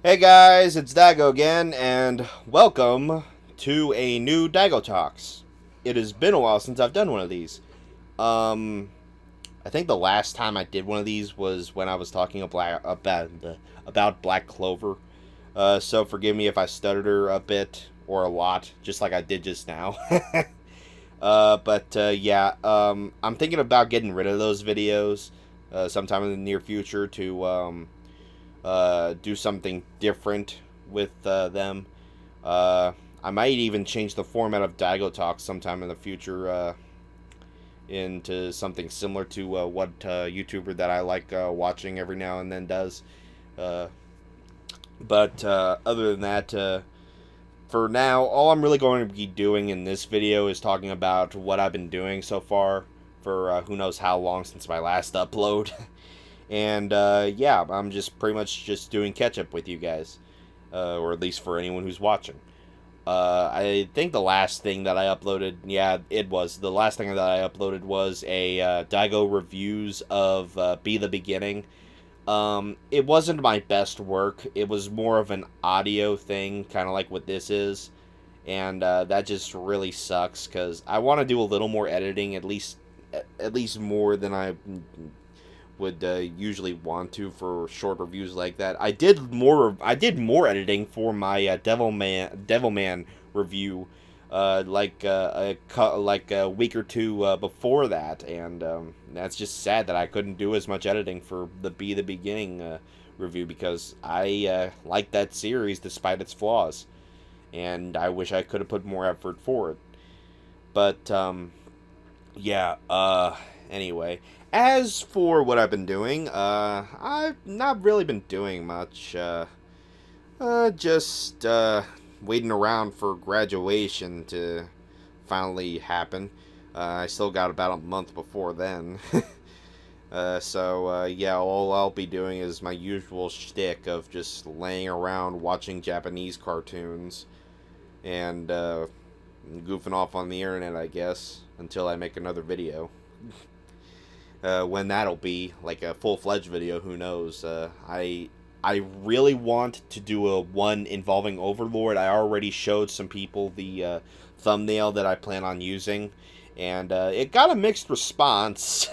Hey guys, it's Dago again, and welcome to a new Dago Talks. It has been a while since I've done one of these. Um, I think the last time I did one of these was when I was talking about Black Clover. So forgive me if I stuttered her a bit or a lot, just like I did just now. Yeah, I'm thinking about getting rid of those videos sometime in the near future to do something different with them. Uh, I might even change the format of Dago Talk sometime in the future into something similar to what YouTuber that I like watching every now and then does. Uh, Other than that, for now, all I'm really going to be doing in this video is talking about what I've been doing so far for who knows how long since my last upload. And yeah, I'm just pretty much just doing catch up with you guys, or at least for anyone who's watching. I think the last thing that I uploaded, yeah, it was the last thing that I uploaded was a Daigo reviews of Be the Beginning. It wasn't my best work. It was more of an audio thing, kind of like what this is, and that just really sucks because I want to do a little more editing, at least more than I would usually want to for short reviews like that. I did more editing for my Devilman review, like a week or two before that, and that's just sad that I couldn't do as much editing for the Be the Beginning review because I like that series despite its flaws, and I wish I could have put more effort for it. But yeah. Anyway, as for what I've been doing, I've not really been doing much. Just waiting around for graduation to finally happen. I still got about a month before then. Yeah, all I'll be doing is my usual shtick of just laying around watching Japanese cartoons and goofing off on the internet, I guess, until I make another video. When that'll be like a full fledged video, who knows? I really want to do a one involving Overlord. I already showed some people the thumbnail that I plan on using, and it got a mixed response.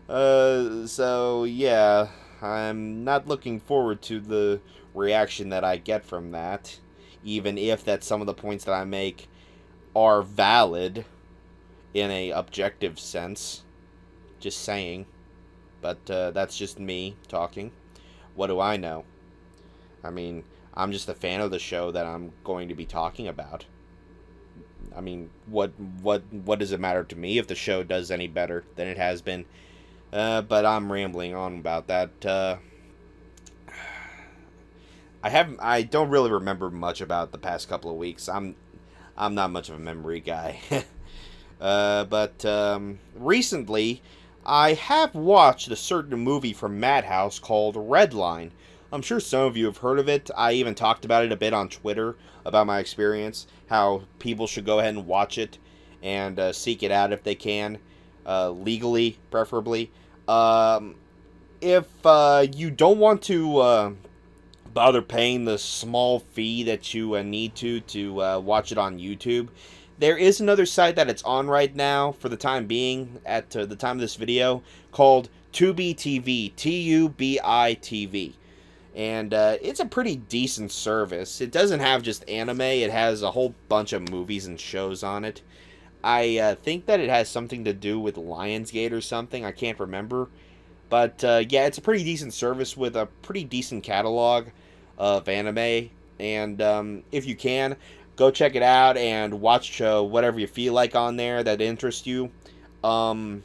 So yeah, I'm not looking forward to the reaction that I get from that, even if that some of the points that I make are valid in a objective sense. Just saying. But that's just me talking. What do I know? I mean, I'm just a fan of the show that I'm going to be talking about. I mean, what does it matter to me if the show does any better than it has been? But I'm rambling on about that. I don't really remember much about the past couple of weeks. I'm not much of a memory guy. Recently, I have watched a certain movie from Madhouse called Redline. I'm sure some of you have heard of it. I even talked about it a bit on Twitter about my experience, how people should go ahead and watch it and seek it out if they can, legally, preferably. Um, if you don't want to bother paying the small fee that you need to watch it on YouTube, there is another site that it's on right now for the time being at the time of this video called Tubi TV, Tubi TV, and it's a pretty decent service. It doesn't have just anime; it has a whole bunch of movies and shows on it. I think that it has something to do with Lionsgate or something. I can't remember, but yeah, it's a pretty decent service with a pretty decent catalog of anime. And if you can, go check it out and watch whatever you feel like on there that interests you. Um,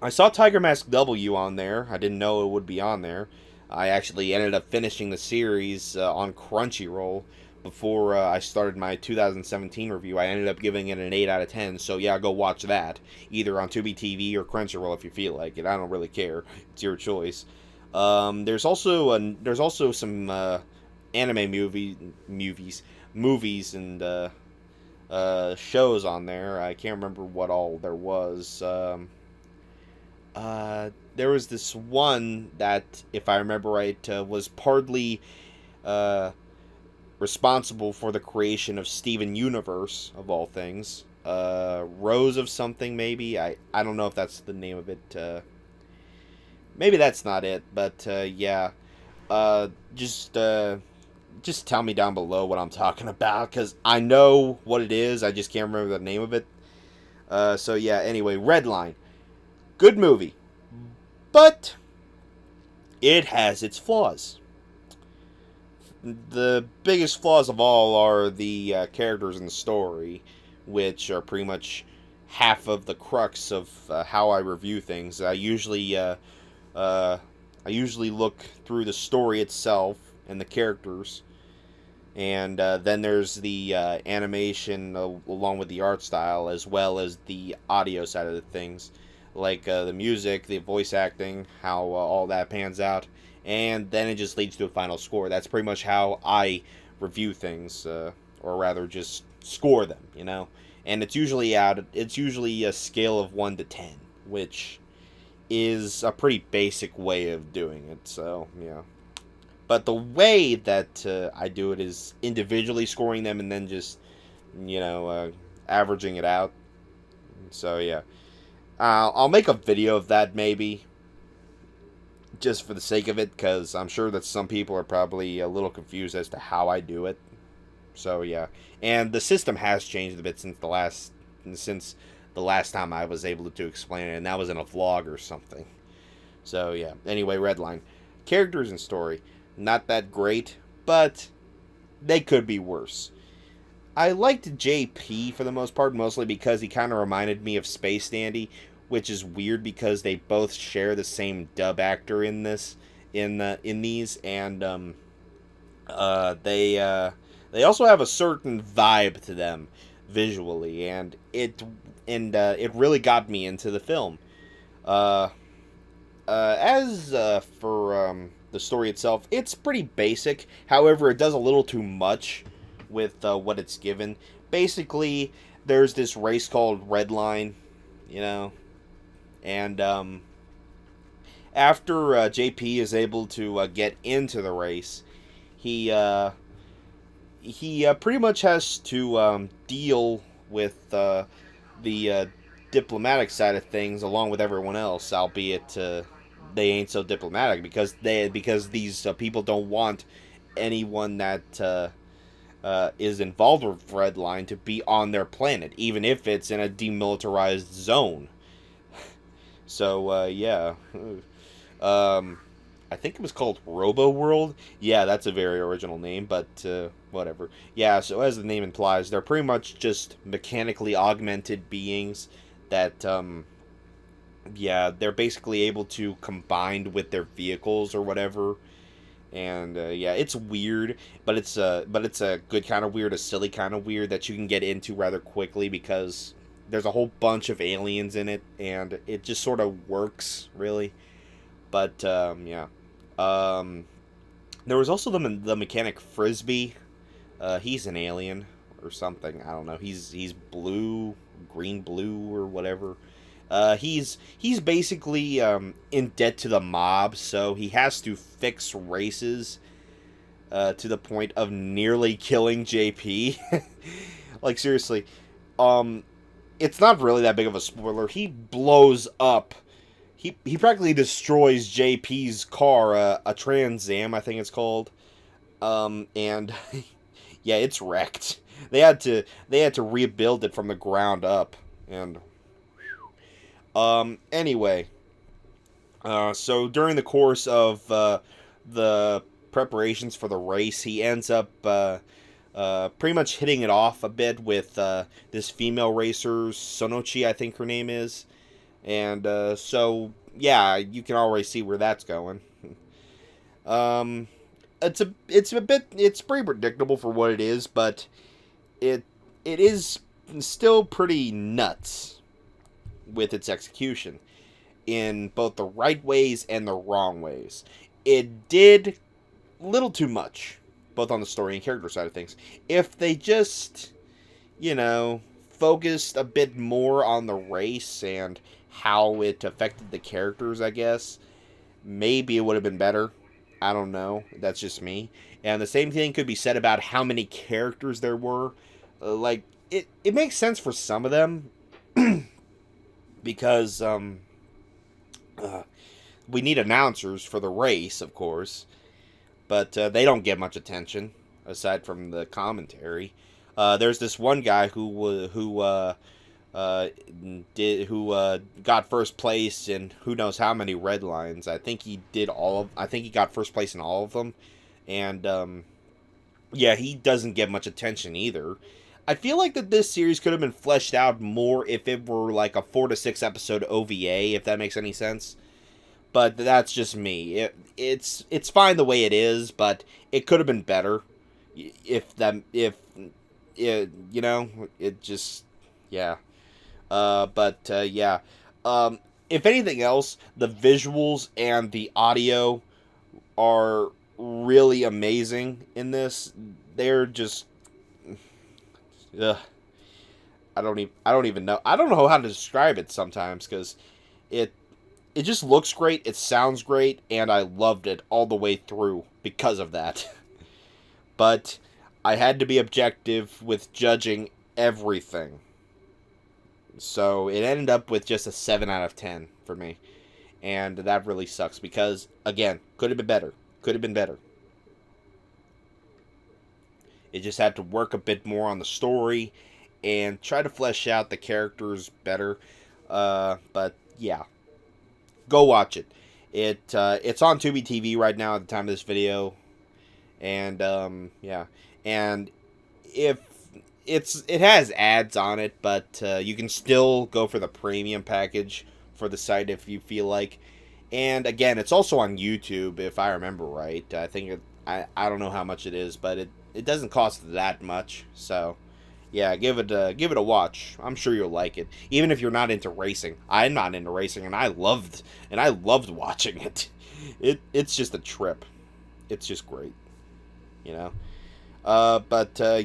I saw Tiger Mask W on there. I didn't know it would be on there. I actually ended up finishing the series on Crunchyroll before I started my 2017 review. I ended up giving it an 8 out of 10. So yeah, go watch that either on Tubi TV or Crunchyroll if you feel like it. I don't really care. It's your choice. There's also some anime movies and shows on there. I can't remember what all there was. There was this one that, if I remember right, was partly uh, responsible for the creation of Steven Universe, of all things. Rose of something, maybe. I don't know if that's the name of it. Maybe that's not it, but yeah. Uh, just uh, just tell me down below what I'm talking about, because I know what it is. I just can't remember the name of it. So yeah. Anyway, Redline, good movie, but it has its flaws. The biggest flaws of all are the characters in the story, which are pretty much half of the crux of how I review things. Uh, I usually look through the story itself and the characters, and then there's the animation along with the art style, as well as the audio side of the things, like the music, the voice acting, how all that pans out, and then it just leads to a final score. That's pretty much how I review things, or rather, just score them. And it's usually a scale of 1 to 10, which is a pretty basic way of doing it. So yeah. But the way that I do it is individually scoring them and then just, averaging it out. So, yeah. I'll make a video of that maybe, just for the sake of it, because I'm sure that some people are probably a little confused as to how I do it. So, yeah. And the system has changed a bit since the last time I was able to explain it, and that was in a vlog or something. So, yeah. Anyway, Redline. Characters and story. Not that great, but they could be worse. I liked JP for the most part, mostly because he kind of reminded me of Space Dandy, which is weird because they both share the same dub actor in these, and they also have a certain vibe to them visually, and it really got me into the film. Uh, as for the story itself, it's pretty basic. However, it does a little too much with what it's given. Basically, there's this race called Redline, and after JP is able to get into the race, he pretty much has to deal with the diplomatic side of things along with everyone else, albeit they ain't so diplomatic because these people don't want anyone that is involved with Redline to be on their planet, even if it's in a demilitarized zone. So yeah. I think it was called Robo World. Yeah, that's a very original name, but whatever. Yeah, so as the name implies, they're pretty much just mechanically augmented beings that, yeah, they're basically able to combine with their vehicles or whatever. And yeah, it's weird, but it's a good kind of weird, a silly kind of weird that you can get into rather quickly because there's a whole bunch of aliens in it, and it just sort of works really. But yeah. There was also the mechanic Frisbee. He's an alien or something. I don't know. He's blue, green blue or whatever. He's basically in debt to the mob, so he has to fix races to the point of nearly killing JP. Like seriously, it's not really that big of a spoiler. He blows up. He practically destroys JP's car, a Trans Am, I think it's called, and yeah, it's wrecked. They had to rebuild it from the ground up, and anyway, so during the course of the preparations for the race, he ends up pretty much hitting it off a bit with this female racer, Sonochi, I think her name is. And so, yeah, you can already see where that's going. It's pretty predictable for what it is, but it is still pretty nuts with its execution in both the right ways and the wrong ways. It did little too much, both on the story and character side of things. If they just, focused a bit more on the race and how it affected the characters, I guess, maybe it would have been better. I don't know. That's just me. And the same thing could be said about how many characters there were. Like it makes sense for some of them because uh, we need announcers for the race, of course, but they don't get much attention aside from the commentary. There's this one guy uh, who got first place in who knows how many red lines. I think he did all of. I think he got first place in all of them, and yeah, he doesn't get much attention either. I feel like that this series could have been fleshed out more if it were like a 4 to 6 episode OVA, if that makes any sense. But that's just me. It's fine the way it is, but it could have been better. If you know, it just yeah. Yeah. If anything else, the visuals and the audio are really amazing in this. They're just, ugh, I don't even know. I don't know how to describe it sometimes because it it just looks great. It sounds great, and I loved it all the way through because of that. But I had to be objective with judging everything. So it ended up with just a 7 out of 10 for me. And that really sucks because, again, could have been better. Could have been better. It just had to work a bit more on the story and try to flesh out the characters better. But yeah, go watch it. It's on Tubi TV right now at the time of this video, and yeah, and if it has ads on it, but you can still go for the premium package for the site if you feel like. And again, it's also on YouTube if I remember right. I think I don't know how much it is, but it doesn't cost that much. So yeah, give it a watch. I'm sure you'll like it, even if you're not into racing. I'm not into racing, and I loved watching it. It's just a trip. It's just great, you know.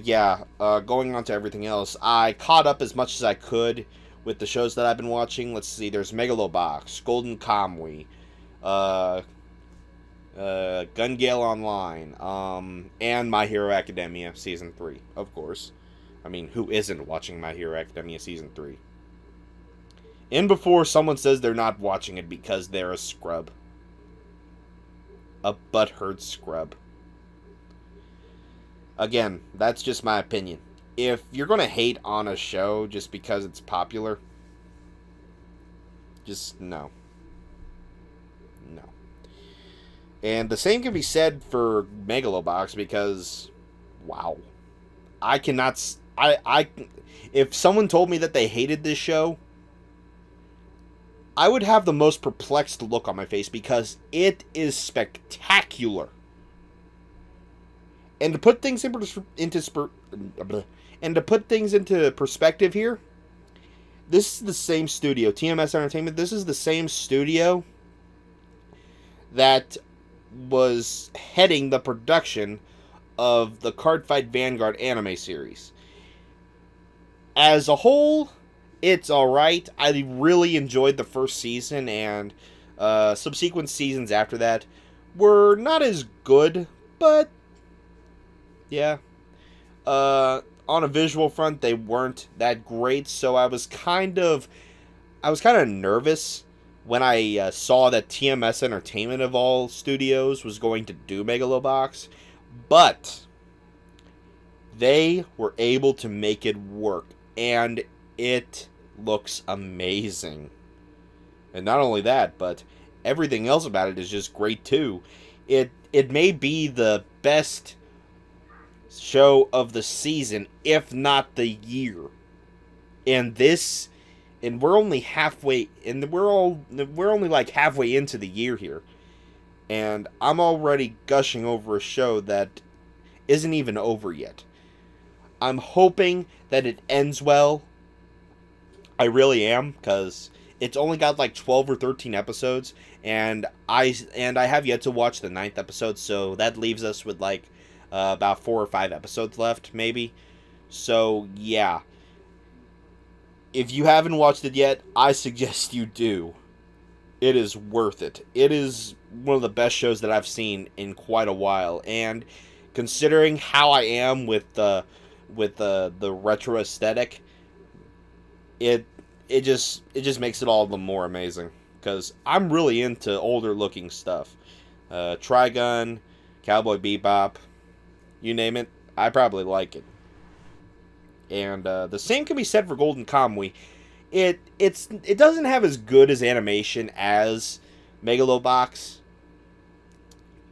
Yeah, going on to everything else, I caught up as much as I could with the shows that I've been watching. Let's see, there's Megalobox, Golden Kamuy, Gun Gale Online, and My Hero Academia Season 3, of course. I mean, who isn't watching My Hero Academia Season 3? And before someone says they're not watching it because they're a scrub. A butthurt scrub. Again, that's just my opinion. If you're going to hate on a show just because it's popular, just no. No. And the same can be said for Megalobox because, wow. I cannot... if someone told me that they hated this show, I would have the most perplexed look on my face because it is spectacular. And to put things into perspective here, this is the same studio, TMS Entertainment. This is the same studio that was heading the production of the Cardfight Vanguard anime series. As a whole, it's alright. I really enjoyed the first season, and subsequent seasons after that were not as good, but yeah. On a visual front, they weren't that great, so I was kind of nervous when I saw that TMS Entertainment of all studios was going to do Megalobox, but they were able to make it work, and it looks amazing. And not only that, but everything else about it is just great too. It may be the best show of the season, if not the year. And we're only halfway, and we're only like halfway into the year here. And I'm already gushing over a show that isn't even over yet. I'm hoping that it ends well. I really am, because it's only got like 12 or 13 episodes, and I have yet to watch the 9th episode, so that leaves us with like about 4 or 5 episodes left, maybe. So, yeah. If you haven't watched it yet, I suggest you do. It is worth it. It is one of the best shows that I've seen in quite a while. And considering how I am with the retro aesthetic, it it just makes it all the more amazing because I'm really into older looking stuff. Trigun, Cowboy Bebop, you name it, I probably like it. And the same can be said for Golden Kamuy. It doesn't have as good as animation as Megalobox,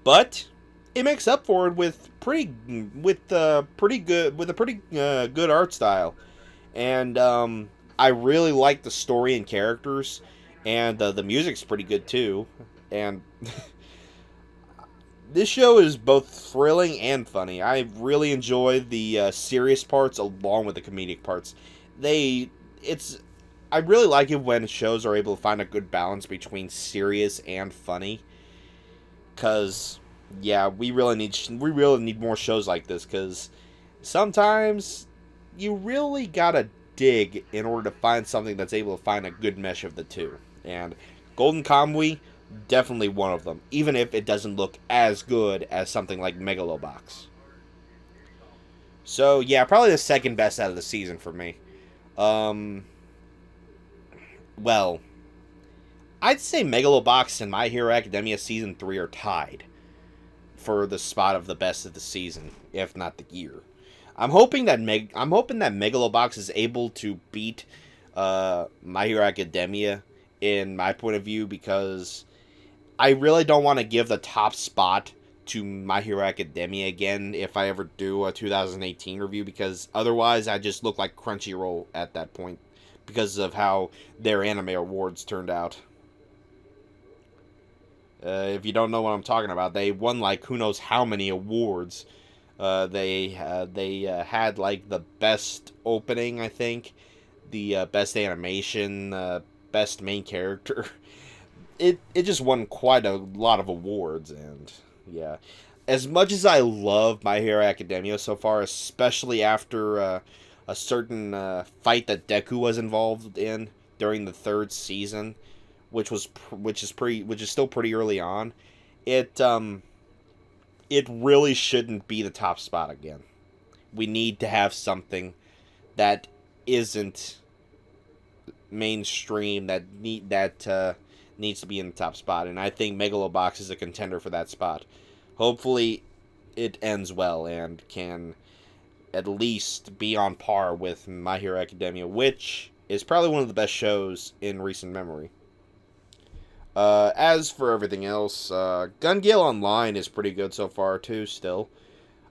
but it makes up for it with a pretty good art style. And I really like the story and characters, and the music's pretty good too. And this show is both thrilling and funny. I really enjoy the serious parts along with the comedic parts. They, it's, I really like it when shows are able to find a good balance between serious and funny. Cause, yeah, we really need more shows like this. Cause sometimes you really gotta dig in order to find something that's able to find a good mesh of the two. And Golden Kamuy, definitely one of them, even if it doesn't look as good as something like Megalobox. So yeah, probably the second best out of the season for me. Um, well, I'd say Megalobox and My Hero Academia season 3 are tied for the spot of the best of the season, if not the year. I'm hoping that Megalobox is able to beat My Hero Academia in my point of view, because I really don't want to give the top spot to My Hero Academia again if I ever do a 2018 review, because otherwise I just look like Crunchyroll at that point because of how their anime awards turned out. If you don't know what I'm talking about, they won like who knows how many awards. They had like the best opening, I think, the best animation, best main character. It just won quite a lot of awards, and yeah, as much as I love My Hero Academia so far, especially after a certain fight that Deku was involved in during the third season, which is still pretty early on, it it really shouldn't be the top spot again. We need to have something that isn't mainstream that needs to be in the top spot, and I think Megalobox is a contender for that spot. Hopefully, it ends well and can at least be on par with My Hero Academia, which is probably one of the best shows in recent memory. As for everything else, Gun Gale Online is pretty good so far too. Still,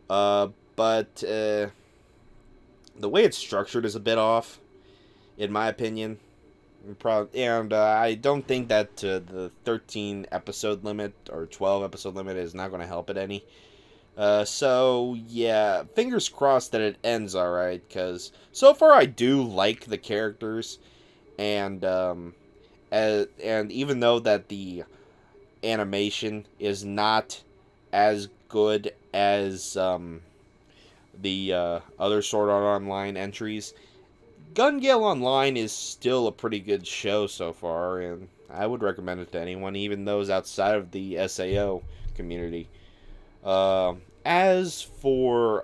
but the way it's structured is a bit off, in my opinion. And I don't think that the 13 episode limit or 12 episode limit is not going to help it any. So yeah, fingers crossed that it ends alright, because so far I do like the characters, and and even though that the animation is not as good as the other Sword Art Online entries, Gun Gale Online is still a pretty good show so far, and I would recommend it to anyone, even those outside of the SAO community. As for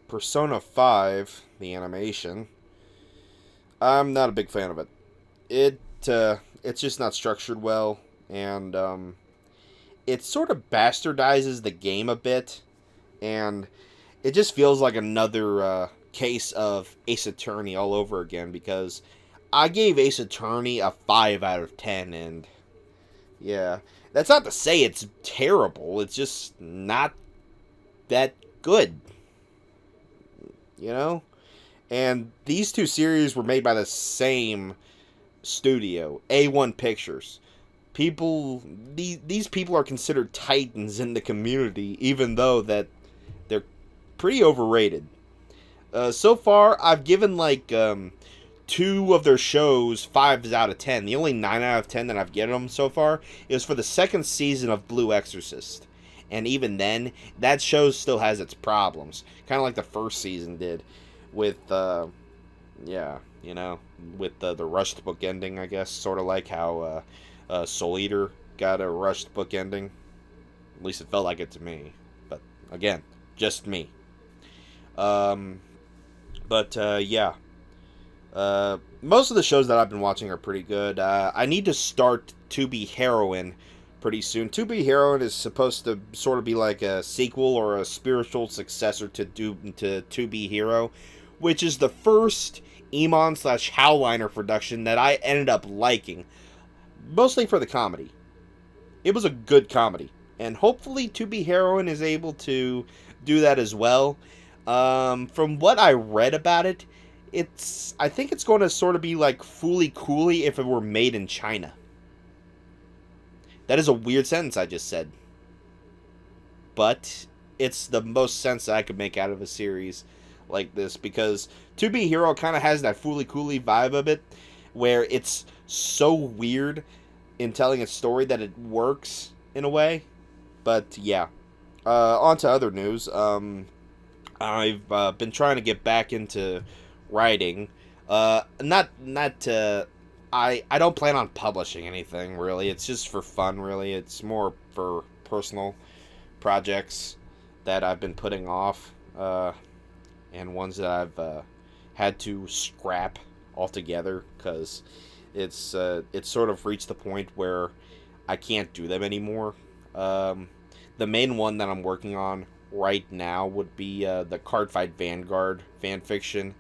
Persona 5, the animation, I'm not a big fan of it. It's just not structured well, and it sort of bastardizes the game a bit, and it just feels like another case of Ace Attorney all over again, because I gave Ace Attorney a 5 out of 10, and yeah, that's not to say it's terrible, it's just not that good, you know? And these two series were made by the same studio, A1 Pictures. These people are considered titans in the community, even though that they're pretty overrated. So far, I've given like 2 of their shows 5s out of 10. The only 9 out of 10 that I've given them so far is for the second season of Blue Exorcist. And even then, that show still has its problems. Kind of like the first season did with, yeah, you know, with the rushed book ending, I guess. Sort of like how Soul Eater got a rushed book ending. At least it felt like it to me. But again, just me. Um, but yeah. Most of the shows that I've been watching are pretty good. I need to start To Be Heroine pretty soon. To Be Heroine is supposed to sort of be like a sequel or a spiritual successor to Be Hero, which is the first Emon slash Howliner production that I ended up liking, mostly for the comedy. It was a good comedy, and hopefully To Be Heroine is able to do that as well. From what I read about it, I think it's going to sort of be like Fooly Cooly if it were made in China. That is a weird sentence I just said, but it's the most sense I could make out of a series like this, because To Be Hero kind of has that Fooly Cooly vibe of it, where it's so weird in telling a story that it works in a way. But yeah, on to other news. I've been trying to get back into writing. Not I don't plan on publishing anything really. It's just for fun really. It's more for personal projects that I've been putting off, and ones that I've had to scrap altogether because it's sort of reached the point where I can't do them anymore. The main one that I'm working on right now would be the Cardfight Vanguard fanfiction.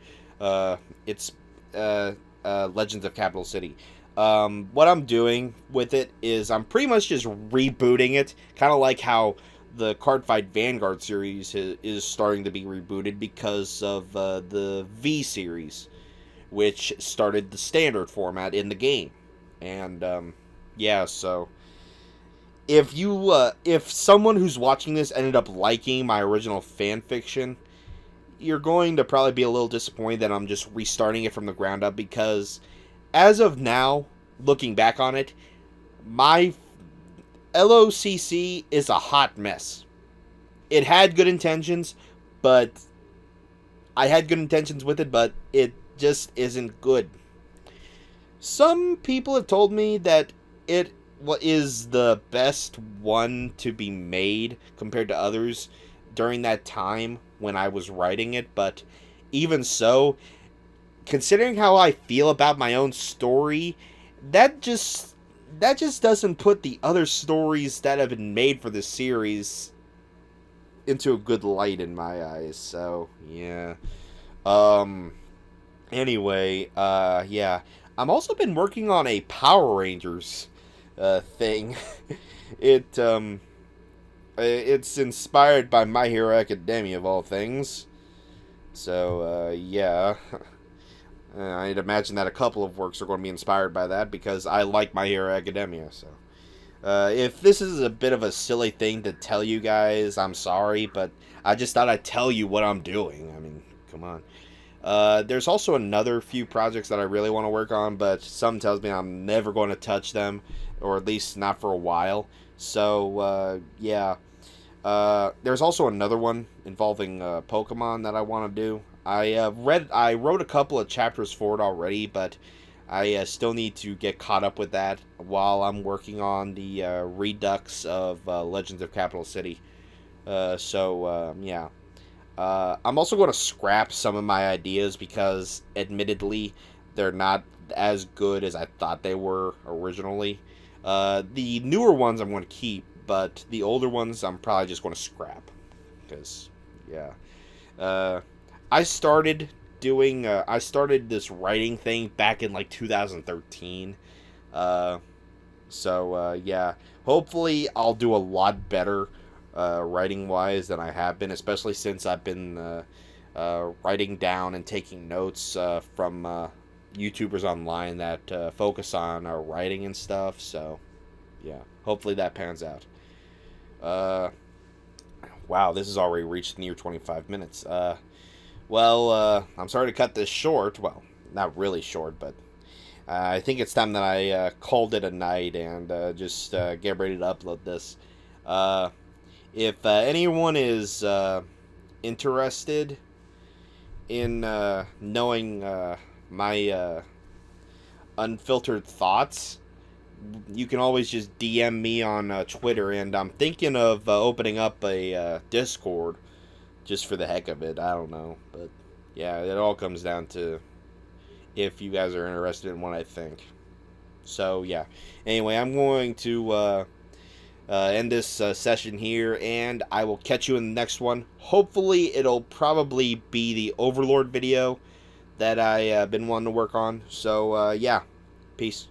It's Legends of Capital City. What I'm doing with it is I'm pretty much just rebooting it, kind of like how the Cardfight Vanguard series is starting to be rebooted because of the V series, which started the standard format in the game. And yeah, so if someone who's watching this ended up liking my original fan fiction, you're going to probably be a little disappointed that I'm just restarting it from the ground up, because as of now, looking back on it, my LOCC is a hot mess. It had good intentions, but I had good intentions with it, but it just isn't good. Some people have told me that it is the best one to be made compared to others during that time when I was writing it, but even so, considering how I feel about my own story, that just doesn't put the other stories that have been made for this series into a good light in my eyes. So, yeah. Anyway, yeah. I'm also been working on a Power Rangers thing. it it's inspired by My Hero Academia of all things. So, yeah. I'd imagine that a couple of works are going to be inspired by that because I like My Hero Academia. So, if this is a bit of a silly thing to tell you guys, I'm sorry, but I just thought I'd tell you what I'm doing. I mean, come on. There's also another few projects that I really want to work on, but something tells me I'm never going to touch them, or at least not for a while. So, yeah. There's also another one involving Pokemon that I want to do. I wrote a couple of chapters for it already, but I still need to get caught up with that while I'm working on the redux of Legends of Capital City. So, yeah. I'm also going to scrap some of my ideas because, admittedly, they're not as good as I thought they were originally. The newer ones I'm going to keep, but the older ones I'm probably just going to scrap. Because, yeah. I started this writing thing back in, like, 2013. So, yeah. Hopefully, I'll do a lot better writing-wise than I have been, especially since I've been writing down and taking notes from YouTubers online that focus on writing and stuff. So, yeah, hopefully that pans out. Wow, this has already reached near 25 minutes. Well, I'm sorry to cut this short. Well, not really short, but I think it's time that I called it a night and just get ready to upload this. If anyone is interested in knowing my unfiltered thoughts, you can always just DM me on Twitter, and I'm thinking of opening up a Discord just for the heck of it. I don't know, but yeah, it all comes down to if you guys are interested in what I think. So yeah. Anyway, I'm going to end this session here, and I will catch you in the next one. Hopefully, it'll probably be the Overlord video that I been wanting to work on. So yeah, peace.